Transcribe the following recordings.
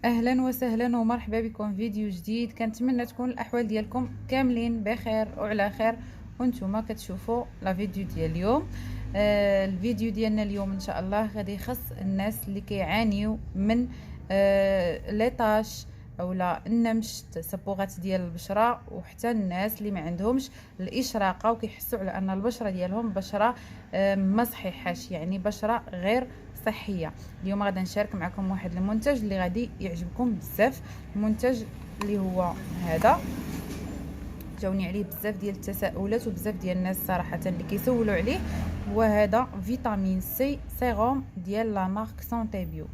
اهلا وسهلا ومرحبا بكم في فيديو جديد. كنتمنى تكون الاحوال ديالكم كاملين بخير وعلى خير وانتم كتشوفوا لا فيديو ديال اليوم. الفيديو ديالنا اليوم ان شاء الله غادي يخص الناس اللي كيعانيوا من ليطاش اولا النمش، التصبغات ديال البشره، وحتى الناس اللي ما عندهمش الاشراقه وكيحسوا على ان البشره ديالهم بشره ما صحيحاش، يعني بشره غير صحيه. اليوم غادي نشارك معكم واحد المنتج اللي غادي يعجبكم بزاف. المنتج اللي هو هذا، جاوني عليه بزاف ديال التساؤلات وبزاف ديال الناس صراحه اللي كيسولوا عليه. هو هذا فيتامين سي سيروم ديال لا مارك سونتي بيو.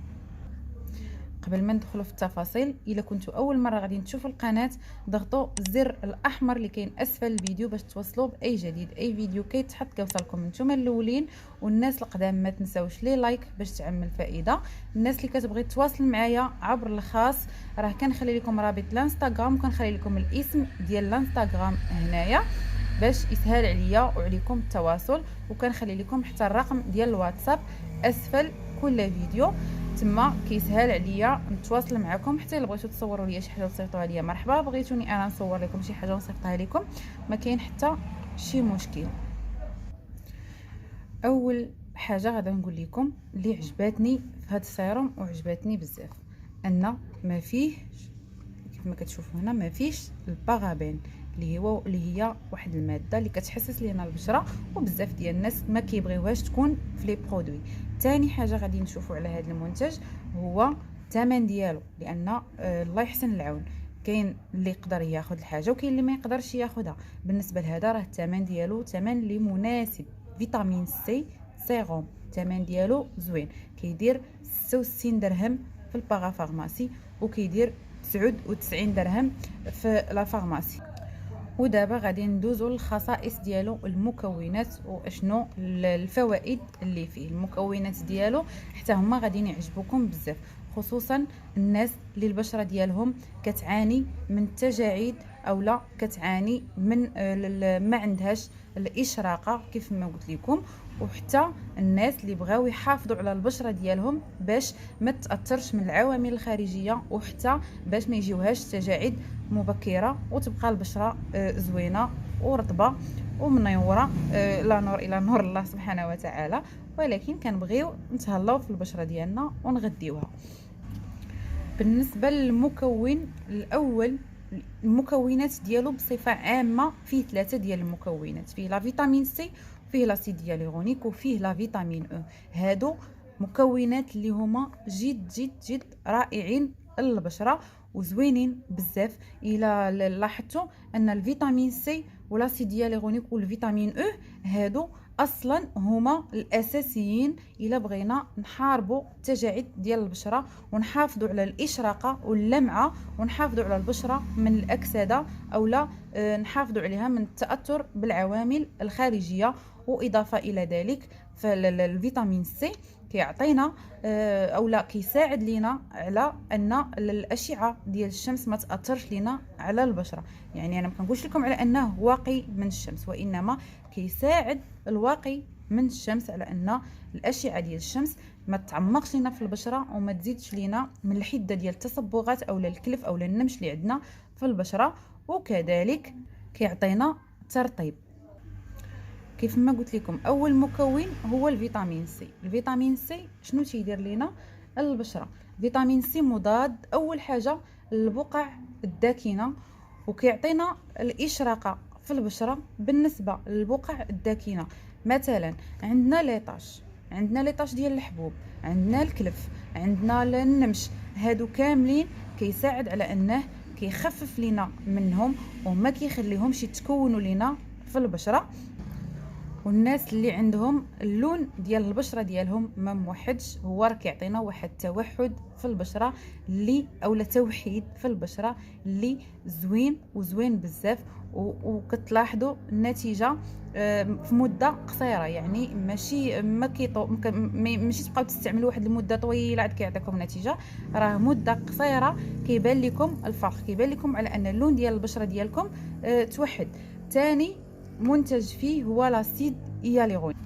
قبل ما ندخلوا في التفاصيل، الا كنتوا اول مره غادي تشوفوا القناه ضغطوا الزر الاحمر اللي كاين اسفل الفيديو باش توصلوا باي جديد، اي فيديو كيتحط كيوصلكم نتوما الاولين. والناس القدام ما تنساوش لي لايك باش تعمل فائده. الناس اللي كتبغي تواصل معايا عبر الخاص، راه كنخلي لكم رابط الانستغرام وكنخلي لكم الاسم ديال الانستغرام هنايا باش يسهل عليا وعليكم التواصل، وكنخلي لكم حتى الرقم ديال الواتساب اسفل كل فيديو، تما كيسهل عليا نتواصل معكم. حتى الا بغيتو تصوروا ليا شي حاجه وتصيفطوها ليا مرحبا، بغيتوني انا نصور لكم شي حاجه ونصيفطها لكم ما كاين حتى شي مشكل. اول حاجه غادي نقول لكم اللي عجباتني في هذا السيروم وعجباتني بزاف، ان ما فيه كيف ما كتشوفوا هنا ما فيش البارابين اللي هي واحد الماده اللي كتحسس لينا البشره، وبزاف ديال الناس ما كيبغيوهاش تكون في لي برودوي. ثاني حاجه غادي نشوفوا على هذا المنتج هو الثمن ديالو، لان الله يحسن العون، كاين اللي يقدر ياخذ الحاجه وكاين اللي ما يقدرش ياخذها. بالنسبه لهذا راه الثمن ديالو ثمن اللي مناسب. فيتامين سي سيروم الثمن ديالو زوين، كيدير 66 درهم في الباغا فارماسي وكيدير 99 درهم في لا فارماسي. ودابا غادي ندوزو للخصائص ديالو، المكونات واشنو الفوائد اللي فيه. المكونات ديالو حتى هما غادي يعجبوكم بزاف، خصوصا الناس اللي البشره ديالهم كتعاني من التجاعيد اولا كتعاني من ما عندهاش الاشراقه كيف ما قلت لكم، وحتى الناس اللي بغاو يحافظوا على البشره ديالهم باش ما تاثرش من العوامل الخارجيه، وحتى باش ما يجيوهاش تجاعيد مبكره وتبقى البشره زوينه ورطبه ومنيوره، لا نور الا نور الله سبحانه وتعالى. ولكن كنبغيو نتهلاو في البشره ديالنا ونغديوها. بالنسبه للمكون الاول، المكونات ديالو بصفه عامه فيه ثلاثه ديال المكونات، فيه لا فيتامين سي، فيه لاسيد هيالورونيك، وفيه لا فيتامين او. هادو مكونات اللي هما جد جد جد رائعين للبشره وزوينين بزاف. الى لاحظتوا ان الفيتامين سي والاسيد هيالورونيك والفيتامين او هادو اصلا هما الاساسيين الا بغينا نحاربوا التجاعيد ديال البشره ونحافظوا على الاشراقه واللمعه ونحافظوا على البشره من الاكسده اولا نحافظوا عليها من التاثر بالعوامل الخارجيه. واضافه الى ذلك فالفيتامين سي كيعطينا اولا كيساعد لينا على ان الاشعه ديال الشمس ما تاثرش لينا على البشره. يعني انا ما كنقولش لكم على انه واقي من الشمس، وانما كيساعد الواقي من الشمس على ان الاشعه ديال الشمس ما تعمقش لينا في البشره وما تزيدش لينا من الحده ديال التصبغات اولا الكلف اولا النمش اللي عندنا في البشره. وكذلك كيعطينا ترطيب. كيف ما قلت لكم اول مكون هو الفيتامين سي. الفيتامين سي شنو تيدير لينا البشره؟ فيتامين سي مضاد اول حاجه للبقع الداكنه وكيعطينا الاشراقه في البشره. بالنسبه للبقع الداكنه مثلا عندنا ليطاش ديال الحبوب، عندنا الكلف، عندنا النمش، هادو كاملين كيساعد على انه كيخفف لينا منهم وما كيخليهمش يتكونوا لينا في البشره. والناس اللي عندهم اللون ديال البشره ديالهم ما موحدش، هو راه كيعطينا واحد التوحد في البشره اللي اولا توحيد في البشره اللي زوين بزاف. وكتلاحظوا النتيجه في مده قصيره، يعني ماشي ماشي تبقاو تستعملوا واحد المده طويله عاد كيعطيكم نتيجه، راه مده قصيره كيبان لكم الفرق، كيبان لكم على ان اللون ديال البشره ديالكم توحد. ثاني منتج فيه هو لاسيد هيالورونيك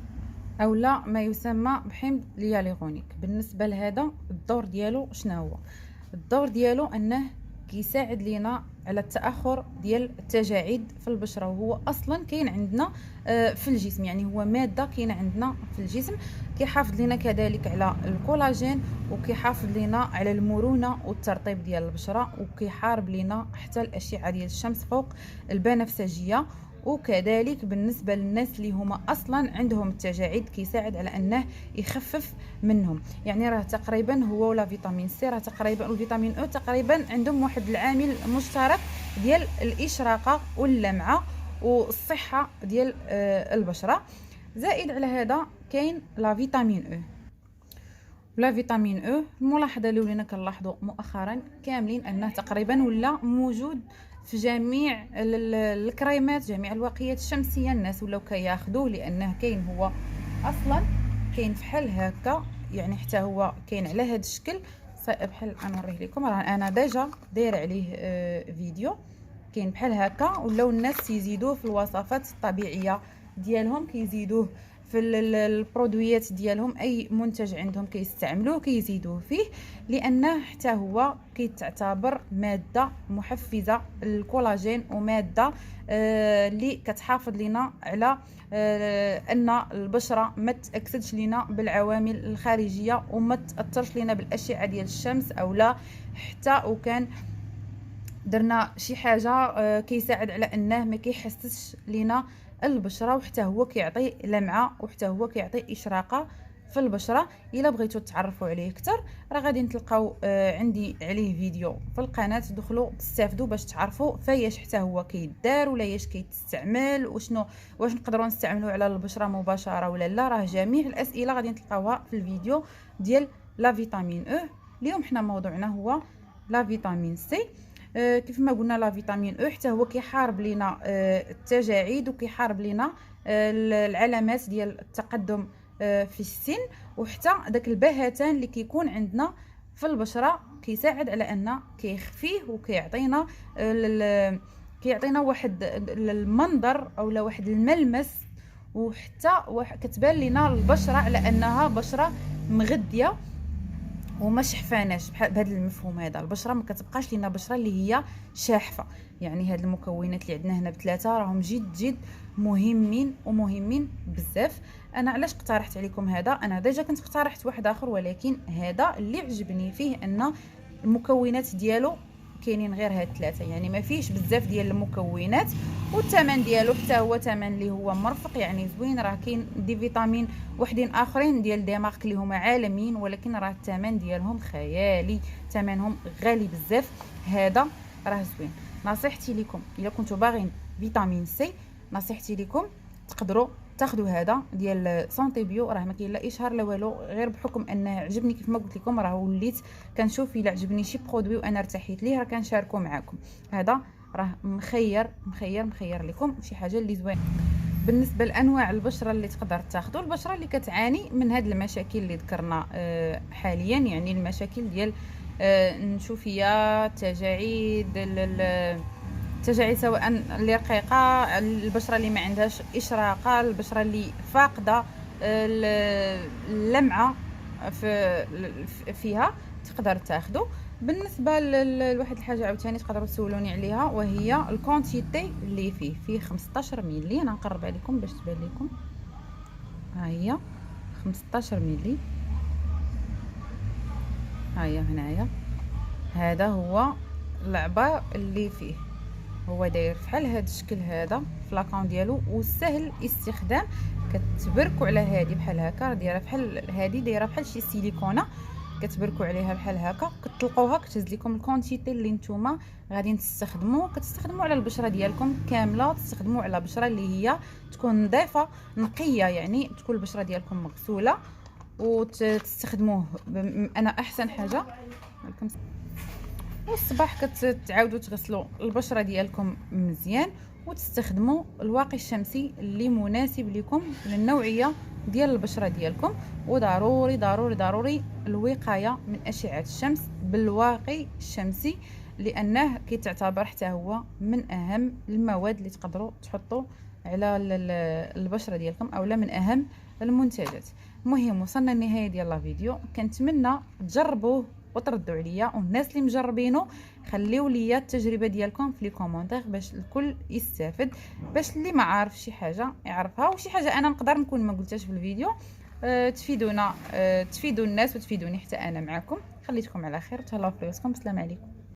اولا ما يسمى بحمض الهيالورونيك. بالنسبه لهذا الدور ديالو شنو هو؟ الدور ديالو انه كيساعد لينا على التاخر ديال التجاعيد في البشره، وهو اصلا كاين عندنا في الجسم، يعني هو ماده كاينه عندنا في الجسم. كيحافظ لينا كذلك على الكولاجين، وكيحافظ لينا على المرونه والترطيب ديال البشره، وكيحارب لينا حتى الاشعه ديال الشمس فوق البنفسجيه. وكذلك بالنسبه للناس اللي هما اصلا عندهم التجاعيد كيساعد على انه يخفف منهم. يعني راه تقريبا هو ولا فيتامين سي راه تقريبا والفيتامين او تقريبا عندهم واحد العامل مشترك ديال الاشراقه واللمعه والصحه ديال البشره. زائد على هذا كاين لا فيتامين او. لا فيتامين او الملاحظه اللي ولينا كنلاحظوا مؤخرا كاملين انه تقريبا ولا موجود في جميع الكريمات، جميع الواقيات الشمسيه. الناس ولاو كياخذوه لانه كاين هو اصلا كاين فحال هكا، يعني حتى هو كاين على هذا الشكل. بحال نوريه لكم، راه انا ديجا داير عليه فيديو. كاين بحال هكا، ولاو الناس يزيدوه في الوصفات الطبيعيه ديالهم، كيزيدوه في البرودويات ديالهم، اي منتج عندهم كيستعملوه كيزيدوه فيه، لانه حتى هو كيتعتبر ماده محفزه للكولاجين، وماده اللي كتحافظ لنا على ان البشره ما تاكسدش لنا بالعوامل الخارجيه وما تاثرش لنا بالاشعه ديال الشمس، او لا حتى وكان درنا شي حاجه كيساعد على انه ما كيحسسش لينا البشره، وحتى هو كيعطي لمعه، وحتى هو كيعطي اشراقه في البشره. الا بغيتوا تعرفوا عليه اكثر راه غادي تلقاو عندي عليه فيديو في القناه، دخلوا تستافدوا باش تعرفوا فاياش حتى هو كيدار ولا ياش كيتستعمل، وشنو واش نقدروا نستعملوه على البشره مباشره ولا لا. راه جميع الاسئله غادي تلقاوها في الفيديو ديال لا فيتامين او. اليوم حنا موضوعنا هو لا فيتامين سي. كيف ما قلنا لا فيتامين او حتى هو كيحارب لنا التجاعيد، وكيحارب لنا العلامات ديال التقدم في السن، وحتى داك البهتان اللي كيكون عندنا في البشره. كيساعد على ان كيخفيه، وكيعطينا كيعطينا واحد المنظر اولا واحد الملمس، وحتى كتبان لنا البشره على انها بشره مغذيه وما شحفاناش. بهذا المفهوم هذا البشره ما كتبقاش لينا بشره اللي هي شاحفه. يعني هاد المكونات اللي عندنا هنا بثلاثه راهم جد مهمين ومهمين بزاف. انا علاش اقترحت عليكم هذا؟ انا ديجا كنت اقترحت واحد اخر، ولكن هذا اللي عجبني فيه ان المكونات ديالو كاينين غير هاد ثلاثه، يعني ما فيش بزاف ديال المكونات، والثمن ديالو حتى هو ثمن اللي هو مرفق، يعني زوين. راه كاين دي فيتامين وحدين اخرين ديال دي مارك اللي هما عالميين، ولكن راه الثمن ديالهم خيالي، ثمنهم غالي بزاف. هذا راه زوين. نصيحتي لكم الا كنتو باغيين فيتامين سي، نصيحتي لكم تقدروا تاخذوا هذا ديال سونتي بيو. راه ما كاين لا اشهار لا والو، غير بحكم انه عجبني كيف ما قلت لكم. راه وليت كنشوف الا عجبني شي برودوي وانا ارتحيت ليه راه كنشاركو معكم. هذا راه مخير لكم شي حاجه اللي زوين. بالنسبه لانواع البشره اللي تقدر تاخذوا، البشره اللي كتعاني من هاد المشاكل اللي ذكرنا حاليا، يعني المشاكل ديال النشوفيه، التجاعيد، التجاعيد سواء اللي رقيقه، البشره اللي ما عندهاش اشراقه، البشره اللي فاقده اللمعه فيها، تقدر تاخذوا. بالنسبه لواحد الحاجه عاوتاني تقدروا تسولوني عليها، وهي الكونتيتي اللي فيه 15 ملي. انا نقرب عليكم باش تبان لكم، ها هي 15 ملي، ها هي هنايا. هذا هو العبار اللي فيه، هو داير بحال هذا الشكل هذا فلاكون ديالو، وسهل استخدام. كتبركوا على هذه بحال هكا، دايره بحال هذه، دايره بحال شي سيليكونه، كتبركوا عليها بحال هكا، كتطلقوها، كتهز لكم الكونتيتي اللي نتوما غادي تستخدموا. كتستخدموا على البشره ديالكم كامله، تستخدموا على بشره اللي هي تكون نظيفه نقيه، يعني تكون البشره ديالكم مغسوله، وتستخدموه. انا احسن حاجه والصباح كتعاودوا تغسلوا البشره ديالكم مزيان، وتستخدموا الواقي الشمسي اللي مناسب لكم للنوعيه ديال البشره ديالكم. وضروري ضروري ضروري الوقايه من اشعه الشمس بالواقي الشمسي، لانه كيتعتبر حتى هو من اهم المواد اللي تقدروا تحطوا على البشره ديالكم، اولا من اهم المنتجات. المهم وصلنا للنهايه ديال الفيديو، كنتمنى تجربوه وتردوا عليا، والناس اللي مجربينه خليو ليا التجربه ديالكم في لي كومونتير باش الكل يستافد، باش اللي ما عارف شي حاجه يعرفها، وشي حاجه انا نقدر نكون ما قلتهاش في الفيديو تفيدونا، تفيدوا الناس وتفيدوني حتى انا معكم. خليتكم على خير، تهلاو في راسكم، السلام عليكم.